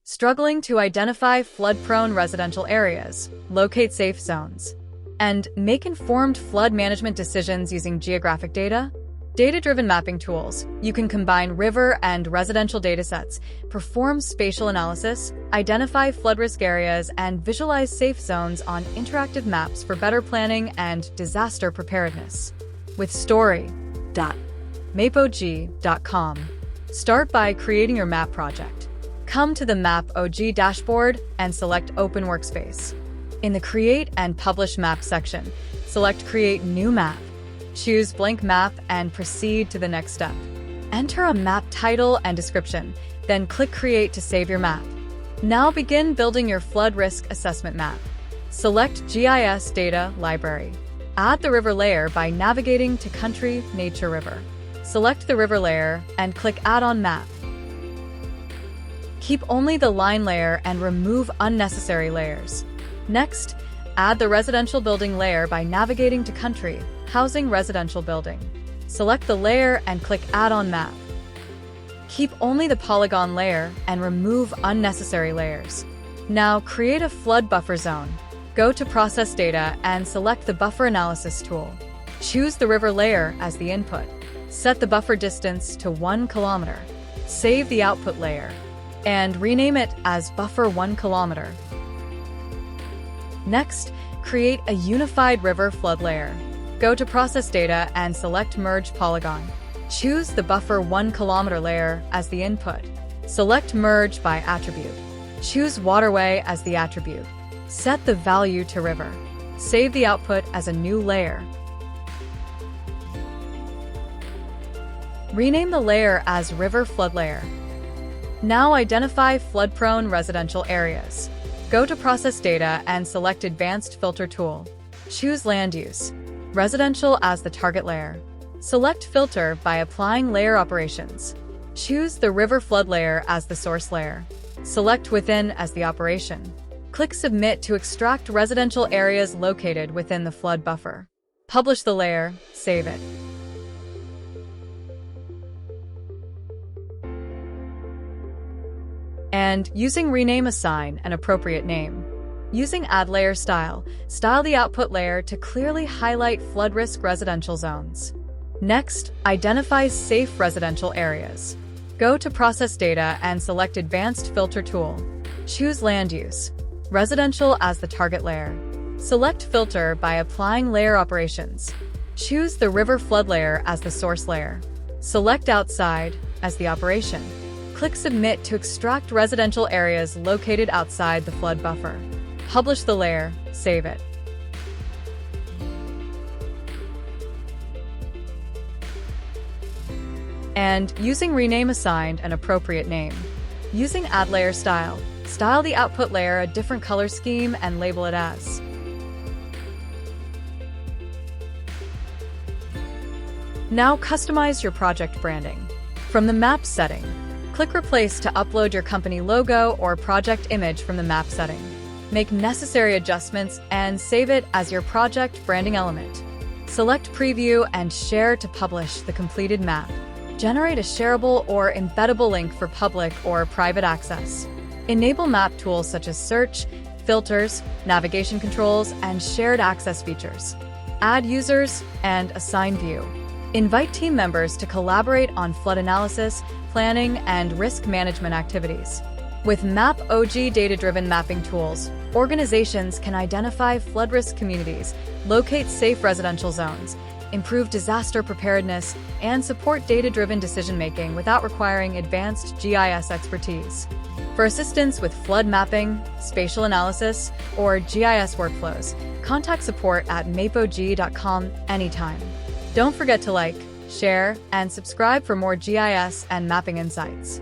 Struggling to identify flood-prone residential areas, locate safe zones, and make informed flood management decisions using geographic data? Data-driven mapping tools. You can combine river and residential datasets, perform spatial analysis, identify flood risk areas, and visualize safe zones on interactive maps for better planning and disaster preparedness. With story.mapog.com. Start by creating your map project. Come to the MAPOG dashboard and select Open Workspace. In the Create and Publish Map section, select Create New Map. Choose Blank Map and proceed to the next step. Enter a map title and description, then click Create to save your map. Now begin building your flood risk assessment map. Select GIS Data Library. Add the river layer by navigating to Country Nature River. Select the river layer and click Add on Map. Keep only the line layer and remove unnecessary layers. Next, add the residential building layer by navigating to Country, Housing Residential Building. Select the layer and click Add on Map. Keep only the Polygon layer and remove unnecessary layers. Now create a flood buffer zone. Go to Process Data and select the Buffer Analysis tool. Choose the river layer as the input. Set the buffer distance to 1 kilometer. Save the output layer and rename it as Buffer 1 kilometer. Next, create a unified river flood layer. Go to Process Data and select Merge Polygon. Choose the Buffer 1 kilometer layer as the input. Select Merge by attribute. Choose Waterway as the attribute. Set the value to River. Save the output as a new layer. Rename the layer as River Flood Layer. Now identify flood-prone residential areas. Go to Process Data and select Advanced Filter tool. Choose Land Use. Residential as the target layer. Select Filter by applying layer operations. Choose the river flood layer as the source layer. Select Within as the operation. Click Submit to extract residential areas located within the flood buffer. Publish the layer, save it. And using Rename, assign an appropriate name. Using Add Layer Style, style the output layer to clearly highlight flood risk residential zones. Next, identify safe residential areas. Go to Process Data and select Advanced Filter tool. Choose Land Use. Residential as the target layer. Select Filter by applying layer operations. Choose the river flood layer as the source layer. Select Outside as the operation. Click Submit to extract residential areas located outside the flood buffer. Publish the layer, save it. And using Rename, assign an appropriate name. Using Add Layer Style, style the output layer a different color scheme and label it as. Now customize your project branding. From the Map setting, click Replace to upload your company logo or project image from the map setting. Make necessary adjustments and save it as your project branding element. Select Preview and Share to publish the completed map. Generate a shareable or embeddable link for public or private access. Enable map tools such as search, filters, navigation controls, and shared access features. Add users and assign view. Invite team members to collaborate on flood analysis, planning, and risk management activities. With MAPOG Data-Driven Mapping Tools, organizations can identify flood risk communities, locate safe residential zones, improve disaster preparedness, and support data-driven decision-making without requiring advanced GIS expertise. For assistance with flood mapping, spatial analysis, or GIS workflows, contact support at mapog.com anytime. Don't forget to like, share, and subscribe for more GIS and mapping insights.